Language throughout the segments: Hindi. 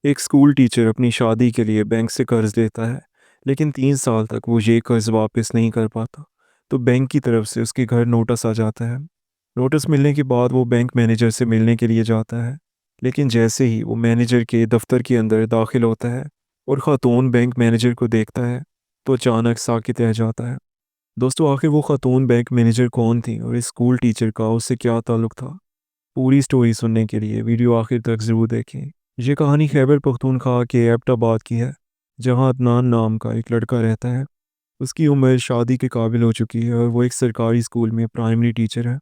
एक स्कूल टीचर अपनी शादी के लिए बैंक से कर्ज लेता है, लेकिन 3 साल तक वो ये कर्ज वापस नहीं कर पाता। तो बैंक की तरफ से उसके घर नोटिस आ जाता है। नोटिस मिलने के बाद वो बैंक मैनेजर से मिलने के लिए जाता है, लेकिन जैसे ही वो मैनेजर के दफ्तर के अंदर दाखिल होता है और ख़ातून बैंक मैनेजर को देखता है, तो अचानक साकित रह जाता है। दोस्तों, आखिर वो ख़ातून बैंक मैनेजर कौन थी और इस स्कूल टीचर का उससे क्या ताल्लुक था? पूरी स्टोरी सुनने के लिए वीडियो आखिर तक ज़रूर देखें। ये कहानी खैबर पख्तूनख्वा के एबटाबाद की है, जहां अदनान नाम का एक लड़का रहता है। उसकी उम्र शादी के काबिल हो चुकी है और वो एक सरकारी स्कूल में प्राइमरी टीचर है।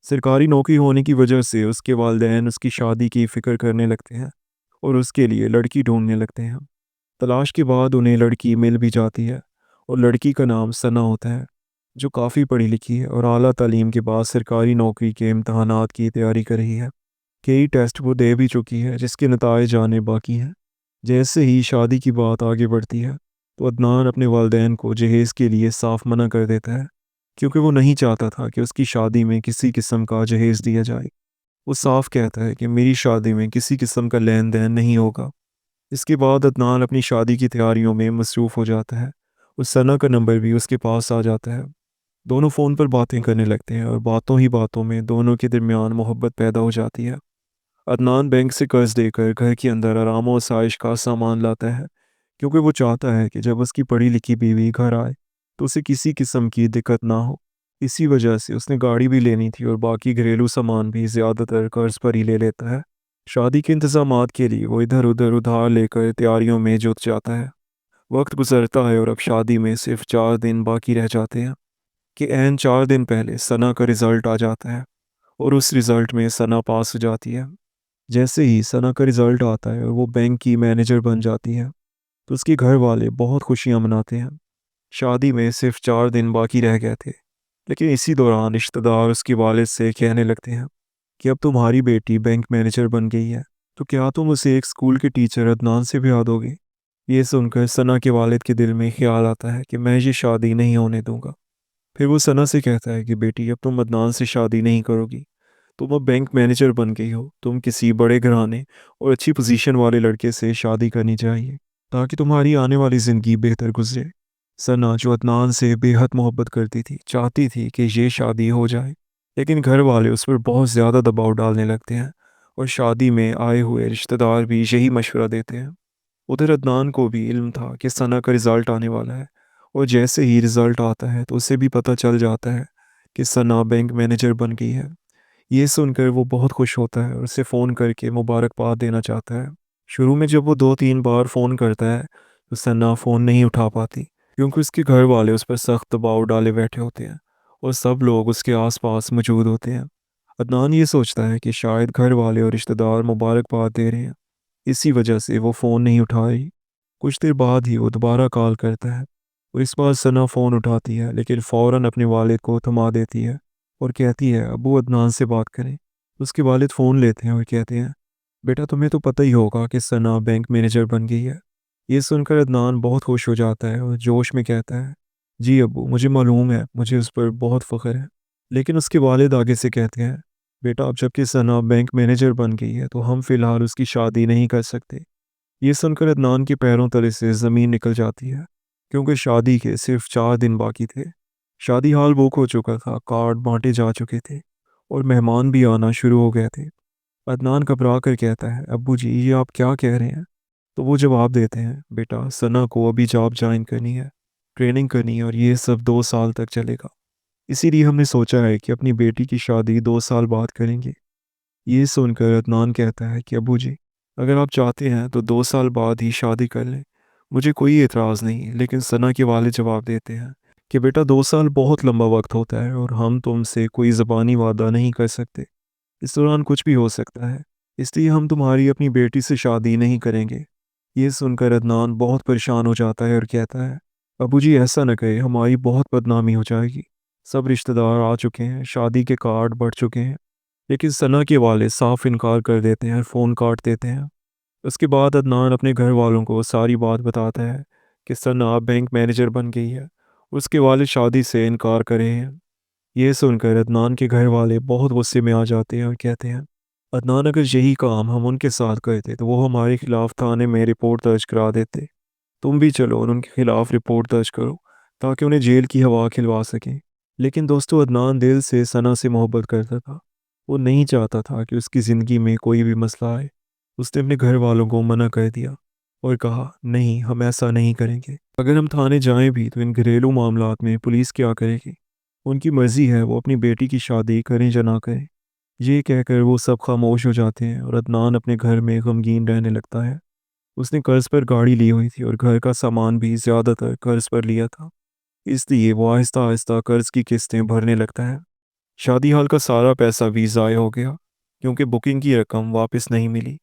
सरकारी नौकरी होने की वजह से उसके वालिदैन उसकी शादी की फ़िक्र करने लगते हैं और उसके लिए लड़की ढूंढने लगते हैं। तलाश के बाद उन्हें लड़की मिल भी जाती है और लड़की का नाम सना होता है, जो काफ़ी पढ़ी लिखी है और आला तालीम के बाद सरकारी नौकरी के इम्तहानात की तैयारी कर रही है। कई टेस्ट वो दे भी चुकी है, जिसके नताइज आने बाकी हैं। जैसे ही शादी की बात आगे बढ़ती है, तो अदनान अपने वालिदैन को जहेज़ के लिए साफ मना कर देता है, क्योंकि वो नहीं चाहता था कि उसकी शादी में किसी किस्म का जहेज़ दिया जाए। वो साफ कहता है कि मेरी शादी में किसी किस्म का लेन देन नहीं होगा। इसके बाद अदनान अपनी शादी की तैयारियों में मसरूफ़ हो जाता है। उस सना का नंबर भी उसके पास आ जाता है। दोनों फ़ोन पर बातें करने लगते हैं और बातों ही बातों में दोनों के दरमियान मोहब्बत पैदा हो जाती है। अदनान बैंक से कर्ज देकर घर के अंदर आराम और आसाइश का सामान लाता है, क्योंकि वो चाहता है कि जब उसकी पढ़ी लिखी बीवी घर आए तो उसे किसी किस्म की दिक्कत ना हो। इसी वजह से उसने गाड़ी भी लेनी थी और बाकी घरेलू सामान भी ज़्यादातर कर्ज पर ही ले लेता है। शादी के इंतजामात के लिए वो इधर उधर उधार लेकर तैयारियों में जुट जाता है। वक्त गुजरता है और अब शादी में सिर्फ 4 दिन बाकी रह जाते हैं कि ऐन 4 दिन पहले सना का रिज़ल्ट आ जाता है और उस रिज़ल्ट में सना पास हो जाती है। जैसे ही सना का रिजल्ट आता है और वो बैंक की मैनेजर बन जाती है, तो उसके घर वाले बहुत खुशियां मनाते हैं। शादी में सिर्फ 4 दिन बाकी रह गए थे, लेकिन इसी दौरान रिश्तेदार उसके वालिद से कहने लगते हैं कि अब तुम्हारी बेटी बैंक मैनेजर बन गई है, तो क्या तुम उसे एक स्कूल के टीचर अदनान से ब्याह दोगे? ये सुनकर सना के वालिद के दिल में ख्याल आता है कि मैं ये शादी नहीं होने दूंगा। फिर वो सना से कहता है कि बेटी, अब तुम अदनान से शादी नहीं करोगी। तुम अब बैंक मैनेजर बन गई हो, तुम किसी बड़े घराने और अच्छी पोजीशन वाले लड़के से शादी करनी चाहिए, ताकि तुम्हारी आने वाली ज़िंदगी बेहतर गुजरे। सना, जो अदनान से बेहद मोहब्बत करती थी, चाहती थी कि ये शादी हो जाए, लेकिन घर वाले उस पर बहुत ज़्यादा दबाव डालने लगते हैं और शादी में आए हुए रिश्तेदार भी यही मशवरा देते हैं। उधर अदनान को भी इल्म था कि सना का रिज़ल्ट आने वाला है, और जैसे ही रिज़ल्ट आता है तो उसे भी पता चल जाता है कि सना बैंक मैनेजर बन गई है। ये सुनकर वो बहुत खुश होता है और उसे फ़ोन करके मुबारकबाद देना चाहता है। शुरू में जब वो 2-3 बार फ़ोन करता है, तो सन्ना फ़ोन नहीं उठा पाती, क्योंकि उसके घर वाले उस पर सख्त दबाव डाले बैठे होते हैं और सब लोग उसके आसपास मौजूद होते हैं। अदनान ये सोचता है कि शायद घर वाले और रिश्तेदार मुबारकबाद दे रहे हैं, इसी वजह से वो फ़ोन नहीं उठा रही। कुछ देर बाद ही वो दोबारा कॉल करता है और इस बार सना फ़ोन उठाती है, लेकिन फ़ौरन अपने वालिद को थमा देती है और कहती है अबू अदनान से बात करें। उसके वालिद फ़ोन लेते हैं और कहते हैं, बेटा तुम्हें तो पता ही होगा कि सना बैंक मैनेजर बन गई है। ये सुनकर अदनान बहुत खुश हो जाता है और जोश में कहता है, जी अबू, मुझे मालूम है, मुझे उस पर बहुत फ़ख्र है। लेकिन उसके वालिद आगे से कहते हैं, बेटा अब जबकि सना बैंक मैनेजर बन गई है, तो हम फ़िलहाल उसकी शादी नहीं कर सकते। ये सुनकर अदनान के पैरों तले से ज़मीन निकल जाती है, क्योंकि शादी के सिर्फ 4 दिन बाकी थे। शादी हॉल बुक हो चुका था, कार्ड बांटे जा चुके थे और मेहमान भी आना शुरू हो गए थे। अदनान घबरा कर कहता है, अब्बू जी, ये आप क्या कह रहे हैं? तो वो जवाब देते हैं, बेटा सना को अभी जॉब ज्वाइन करनी है, ट्रेनिंग करनी है और ये सब 2 साल तक चलेगा। इसीलिए हमने सोचा है कि अपनी बेटी की शादी 2 साल बाद करेंगे। ये सुनकर अदनान कहता है कि अबू जी, अगर आप चाहते हैं तो 2 साल बाद ही शादी कर लें, मुझे कोई एतराज़ नहीं। लेकिन सना के वालिद जवाब देते हैं कि बेटा 2 साल बहुत लंबा वक्त होता है और हम तुमसे कोई ज़बानी वादा नहीं कर सकते। इस दौरान कुछ भी हो सकता है, इसलिए हम तुम्हारी अपनी बेटी से शादी नहीं करेंगे। ये सुनकर अदनान बहुत परेशान हो जाता है और कहता है, अबू जी ऐसा न कहे, हमारी बहुत बदनामी हो जाएगी। सब रिश्तेदार आ चुके हैं, शादी के कार्ड बढ़ चुके हैं, लेकिन सना के वाले साफ इनकार कर देते हैं और फ़ोन काट देते हैं। उसके बाद अदनान अपने घर वालों को सारी बात बताता है कि सना बैंक मैनेजर बन गई है। उसके वालिद शादी से इनकार कर रहे हैं। ये सुनकर अदनान के घर वाले बहुत गुस्से में आ जाते हैं और कहते हैं, अदनान, अगर यही काम हम उनके साथ करते तो वो हमारे खिलाफ थाने में रिपोर्ट दर्ज करा देते। तुम भी चलो और उनके खिलाफ रिपोर्ट दर्ज करो ताकि उन्हें जेल की हवा खिलवा सकें। लेकिन दोस्तों, अदनान दिल से सना से मोहब्बत करता था। वो नहीं चाहता था कि उसकी ज़िंदगी में कोई भी मसला आए। उसने अपने घर वालों को मना कर दिया और कहा, नहीं, हम ऐसा नहीं करेंगे। अगर हम थाने जाएं भी तो इन घरेलू मामलात में पुलिस क्या करेगी? उनकी मर्जी है वो अपनी बेटी की शादी करें या ना करें। ये कहकर वो सब खामोश हो जाते हैं और अदनान अपने घर में गमगीन रहने लगता है। उसने कर्ज पर गाड़ी ली हुई थी और घर का सामान भी ज़्यादातर कर्ज पर लिया था। इसलिए वो आहिस्ता आहिस्ता कर्ज की किस्तें भरने लगता है। शादी हाल का सारा पैसा भी ज़ाय हो गया क्योंकि बुकिंग की रकम वापस नहीं मिली।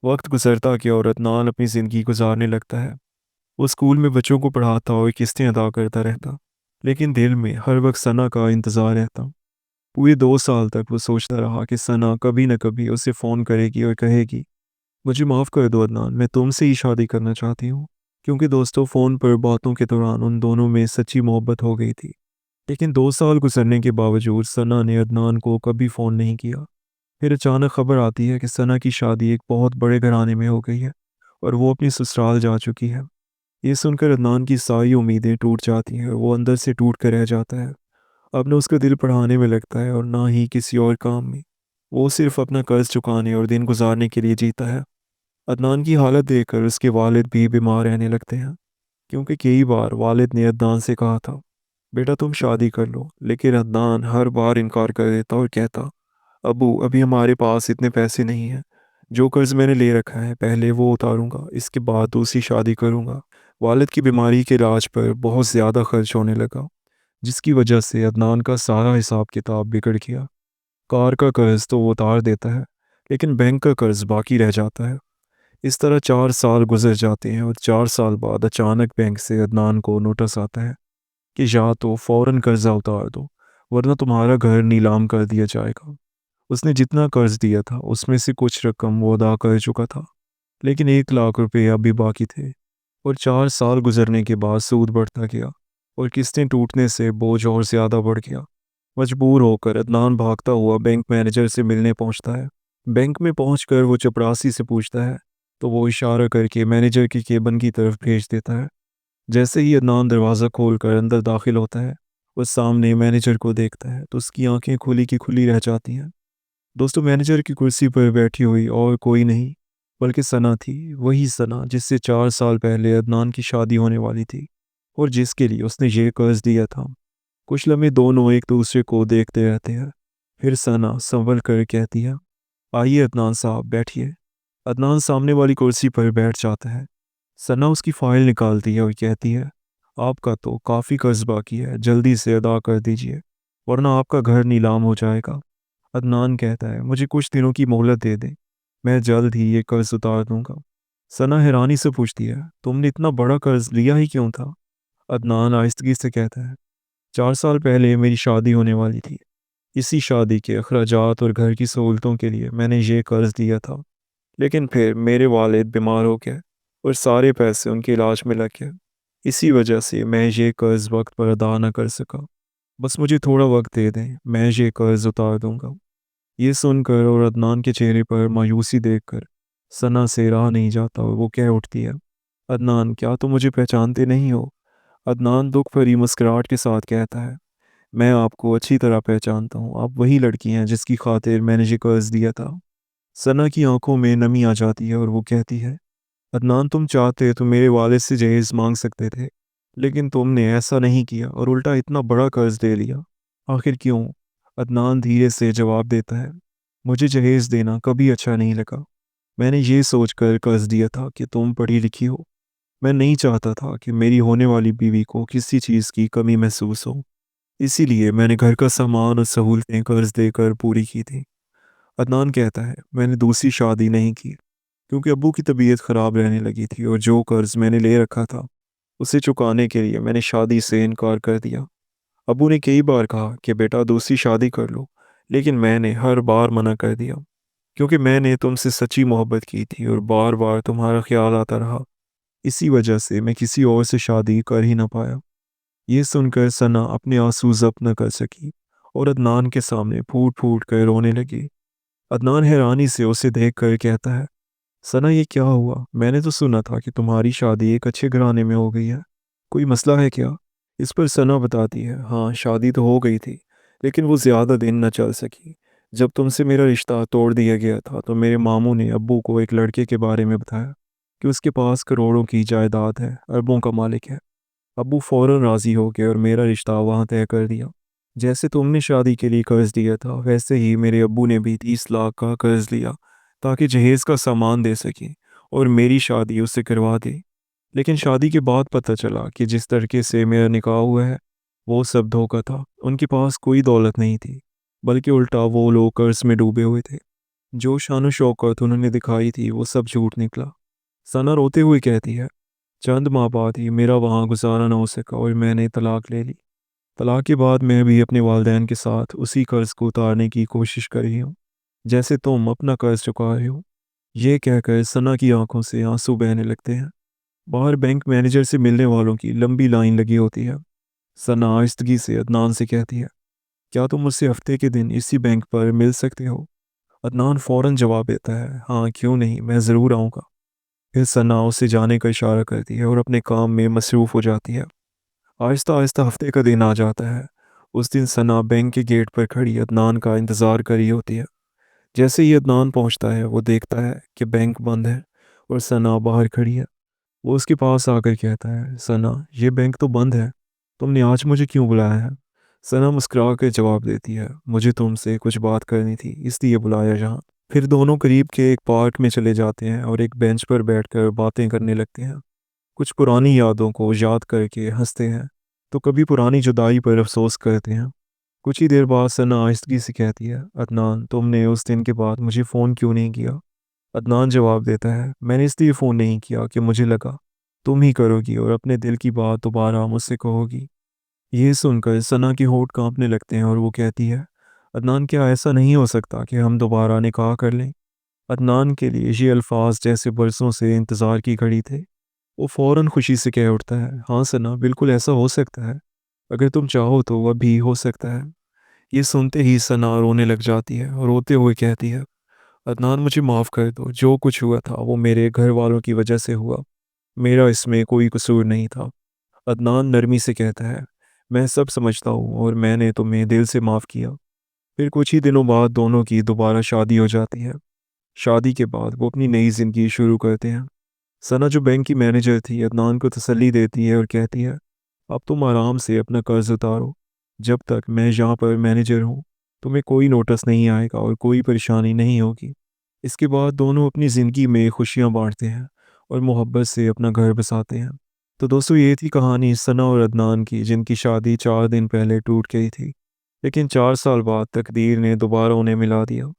वक्त गुजरता गया और अदनान अपनी ज़िंदगी गुजारने लगता है। वो स्कूल में बच्चों को पढ़ाता और किस्तें अदा करता रहता, लेकिन दिल में हर वक्त सना का इंतज़ार रहता। पूरे 2 साल तक वो सोचता रहा कि सना कभी न कभी उसे फ़ोन करेगी और कहेगी, मुझे माफ़ कर दो अदनान, मैं तुमसे ही शादी करना चाहती हूँ। क्योंकि दोस्तों, फ़ोन पर बातों के दौरान उन दोनों में सच्ची मोहब्बत हो गई थी। लेकिन 2 साल गुजरने के बावजूद सना ने अदनान को कभी फ़ोन नहीं किया। फिर अचानक खबर आती है कि सना की शादी एक बहुत बड़े घराने में हो गई है और वो अपनी ससुराल जा चुकी है। ये सुनकर अदनान की सारी उम्मीदें टूट जाती हैं और वो अंदर से टूट कर रह जाता है। अब न उसका दिल पढ़ाने में लगता है और ना ही किसी और काम में। वो सिर्फ अपना कर्ज चुकाने और दिन गुजारने के लिए जीता है। अदनान की हालत देखकर उसके वालिद भी बीमार रहने लगते हैं क्योंकि कई बार वालिद ने अदनान से कहा था, बेटा तुम शादी कर लो, लेकिन अदनान हर बार इनकार कर देता और कहता, अबू अभी हमारे पास इतने पैसे नहीं हैं। जो कर्ज मैंने ले रखा है पहले वो उतारूंगा, इसके बाद दूसरी शादी करूंगा। वालिद की बीमारी के इलाज पर बहुत ज़्यादा खर्च होने लगा, जिसकी वजह से अदनान का सारा हिसाब किताब बिगड़ गया। कार का कर्ज तो वो उतार देता है, लेकिन बैंक का कर्ज बाकी रह जाता है। इस तरह 4 साल गुजर जाते हैं और 4 साल बाद अचानक बैंक से अदनान को नोटिस आता है कि या तो फौरन कर्जा उतार दो, वरना तुम्हारा घर नीलाम कर दिया जाएगा। उसने जितना कर्ज दिया था उसमें से कुछ रकम वो अदा कर चुका था, लेकिन 1 लाख रुपए अभी बाकी थे। और 4 साल गुजरने के बाद सूद बढ़ता गया और किस्तें टूटने से बोझ और ज़्यादा बढ़ गया। मजबूर होकर अदनान भागता हुआ बैंक मैनेजर से मिलने पहुंचता है। बैंक में पहुंचकर वो चपरासी से पूछता है तो वो इशारा करके मैनेजर की केबिन की तरफ भेज देता है। जैसे ही अदनान दरवाज़ा खोलकर अंदर दाखिल होता है, वो सामने मैनेजर को देखता है तो उसकी आंखें खुली की खुली रह जाती हैं। दोस्तों, मैनेजर की कुर्सी पर बैठी हुई और कोई नहीं बल्कि सना थी। वही सना जिससे 4 साल पहले अदनान की शादी होने वाली थी और जिसके लिए उसने ये कर्ज दिया था। कुछ लम्हे दोनों एक दूसरे को देखते रहते हैं। फिर सना संभल कर कहती है, आइए अदनान साहब बैठिए। अदनान सामने वाली कुर्सी पर बैठ जाता है। सना उसकी फाइल निकालती है और कहती है, आपका तो काफ़ी कर्ज बाकी है, जल्दी से अदा कर दीजिए वरना आपका घर नीलाम हो जाएगा। अदनान कहता है, मुझे कुछ दिनों की मोहलत दे दें, मैं जल्द ही ये कर्ज उतार दूंगा। सना हैरानी से पूछती है, तुमने इतना बड़ा कर्ज लिया ही क्यों था? अदनान आहिस्तगी से कहता है, 4 साल पहले मेरी शादी होने वाली थी। इसी शादी के अखराजात और घर की सहूलतों के लिए मैंने ये कर्ज दिया था। लेकिन फिर मेरे वालिद बीमार हो गए और सारे पैसे उनके इलाज में लग गए। इसी वजह से मैं ये कर्ज वक्त पर अदा न कर सका। बस मुझे थोड़ा वक्त दे दें, मैं ये कर्ज उतार दूंगा। ये सुनकर और अदनान के चेहरे पर मायूसी देखकर सना से रहा नहीं जाता और वो कह उठती है, अदनान क्या तुम मुझे पहचानते नहीं हो? अदनान दुख भरी मुस्कुराहट के साथ कहता है, मैं आपको अच्छी तरह पहचानता हूँ, आप वही लड़की हैं जिसकी खातिर मैंने ये कर्ज दिया था। सना की आंखों में नमी आ जाती है और वो कहती है, अदनान तुम चाहते तो मेरे वालिद से जहेज मांग सकते थे, लेकिन तुमने ऐसा नहीं किया और उल्टा इतना बड़ा कर्ज दे लिया। आखिर क्यों? अदनान धीरे से जवाब देता है, मुझे जहेज देना कभी अच्छा नहीं लगा। मैंने ये सोचकर कर्ज दिया था कि तुम पढ़ी लिखी हो। मैं नहीं चाहता था कि मेरी होने वाली बीवी को किसी चीज़ की कमी महसूस हो। इसीलिए मैंने घर का सामान और सहूलतें कर्ज देकर पूरी की थी। अदनान कहता है, मैंने दूसरी शादी नहीं की क्योंकि अब्बू की तबीयत ख़राब रहने लगी थी और जो कर्ज मैंने ले रखा था उसे चुकाने के लिए मैंने शादी से इनकार कर दिया। अब्बू ने कई बार कहा कि बेटा दूसरी शादी कर लो, लेकिन मैंने हर बार मना कर दिया क्योंकि मैंने तुमसे सच्ची मोहब्बत की थी और बार बार तुम्हारा ख्याल आता रहा। इसी वजह से मैं किसी और से शादी कर ही ना पाया। ये सुनकर सना अपने आंसू ज़ब्त न कर सकी और अदनान के सामने फूट फूट कर रोने लगी। अदनान हैरानी से उसे देख कर कहता है, सना ये क्या हुआ? मैंने तो सुना था कि तुम्हारी शादी एक अच्छे घराने में हो गई है। कोई मसला है क्या? इस पर सना बताती है, हाँ शादी तो हो गई थी, लेकिन वो ज़्यादा दिन न चल सकी। जब तुमसे मेरा रिश्ता तोड़ दिया गया था तो मेरे मामू ने अब्बू को एक लड़के के बारे में बताया कि उसके पास करोड़ों की जायदाद है, अरबों का मालिक है। अब्बू फ़ौरन राज़ी हो गए और मेरा रिश्ता वहाँ तय कर दिया। जैसे तुमने शादी के लिए कर्ज़ दिया था वैसे ही मेरे अब्बू ने भी 30 लाख का कर्ज़ लिया ताकि जहेज़ का सामान दे सकें और मेरी शादी उससे करवा दे। लेकिन शादी के बाद पता चला कि जिस तरीके से मेरा निकाह हुआ है वो सब धोखा था। उनके पास कोई दौलत नहीं थी, बल्कि उल्टा वो लोग कर्ज़ में डूबे हुए थे। जो शान शौकत उन्होंने दिखाई थी वो सब झूठ निकला। सना रोते हुए कहती है, चंद माह बाद ही मेरा वहाँ गुजारा न हो सका और मैंने तलाक ले ली। तलाक के बाद मैं भी अपने वालिदैन के साथ उसी कर्ज को उतारने की कोशिश कर रही हूँ, जैसे तुम अपना कर्ज चुका रहे हो। ये कहकर सना की आंखों से आंसू बहने लगते हैं। बाहर बैंक मैनेजर से मिलने वालों की लंबी लाइन लगी होती है। सना आहिस्तगी से अदनान से कहती है, क्या तुम मुझसे हफ्ते के दिन इसी बैंक पर मिल सकते हो? अदनान फौरन जवाब देता है, हाँ क्यों नहीं, मैं ज़रूर आऊँगा। फिर सना उससे जाने का इशारा करती है और अपने काम में मसरूफ़ हो जाती है। आहिस्ता आहिस्ता हफ्ते का दिन आ जाता है। उस दिन सना बैंक के गेट पर खड़ी अदनान का इंतज़ार कर रही होती है। जैसे ही अदनान पहुंचता है वो देखता है कि बैंक बंद है और सना बाहर खड़ी है। वो उसके पास आकर कहता है, सना ये बैंक तो बंद है, तुमने आज मुझे क्यों बुलाया है? सना मुस्कुरा कर जवाब देती है, मुझे तुमसे कुछ बात करनी थी इसलिए बुलाया यहाँ। फिर दोनों करीब के एक पार्क में चले जाते हैं और एक बेंच पर बैठकर बातें करने लगते हैं। कुछ पुरानी यादों को याद करके हंसते हैं, तो कभी पुरानी जुदाई पर अफसोस करते हैं। कुछ ही देर बाद सना आहिस्तगी से कहती है, अदनान तुमने उस दिन के बाद मुझे फ़ोन क्यों नहीं किया? अदनान जवाब देता है, मैंने इसलिए फ़ोन नहीं किया कि मुझे लगा तुम ही करोगी और अपने दिल की बात दोबारा मुझसे कहोगी। ये सुनकर सना के होंठ कांपने लगते हैं और वो कहती है, अदनान क्या ऐसा नहीं हो सकता कि हम दोबारा निकाह कर लें? अदनान के लिए ये अल्फाज जैसे बरसों से इंतज़ार की घड़ी थे। वो फ़ौरन खुशी से कह उठता है, हाँ सना बिल्कुल ऐसा हो सकता है, अगर तुम चाहो तो वह भी हो सकता है। ये सुनते ही सना रोने लग जाती है और रोते हुए कहती है, अदनान मुझे माफ़ कर दो, जो कुछ हुआ था वो मेरे घर वालों की वजह से हुआ, मेरा इसमें कोई कसूर नहीं था। अदनान नरमी से कहता है, मैं सब समझता हूँ और मैंने तुम्हें दिल से माफ़ किया। फिर कुछ ही दिनों बाद दोनों की दोबारा शादी हो जाती है। शादी के बाद वो अपनी नई ज़िंदगी शुरू करते हैं। सना जो बैंक की मैनेजर थी अदनान को तसल्ली देती है और कहती है, अब तुम आराम से अपना कर्ज उतारो, जब तक मैं यहाँ पर मैनेजर हूँ तुम्हें कोई नोटिस नहीं आएगा और कोई परेशानी नहीं होगी। इसके बाद दोनों अपनी ज़िंदगी में खुशियाँ बांटते हैं और मोहब्बत से अपना घर बसाते हैं। तो दोस्तों ये थी कहानी सना और अदनान की, जिनकी शादी 4 दिन पहले टूट गई थी, लेकिन 4 साल बाद तकदीर ने दोबारा उन्हें मिला दिया।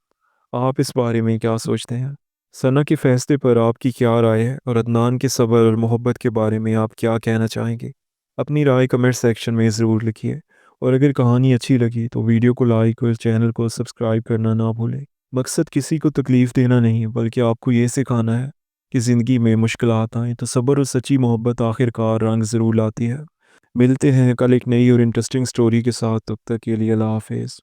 आप इस बारे में क्या सोचते हैं? सना के फैसले पर आपकी क्या राय है और अदनान के सब्र और मोहब्बत के बारे में आप क्या कहना चाहेंगे? अपनी राय कमेंट सेक्शन में ज़रूर लिखिए और अगर कहानी अच्छी लगी तो वीडियो को लाइक और चैनल को सब्सक्राइब करना ना भूलें। मकसद किसी को तकलीफ़ देना नहीं बल्कि आपको ये सिखाना है कि ज़िंदगी में मुश्किलात आएँ तो सब्र और सच्ची मोहब्बत आखिरकार रंग ज़रूर लाती है। मिलते हैं कल एक नई और इंटरेस्टिंग स्टोरी के साथ, तब तक के लिए अल्लाह हाफ़िज़।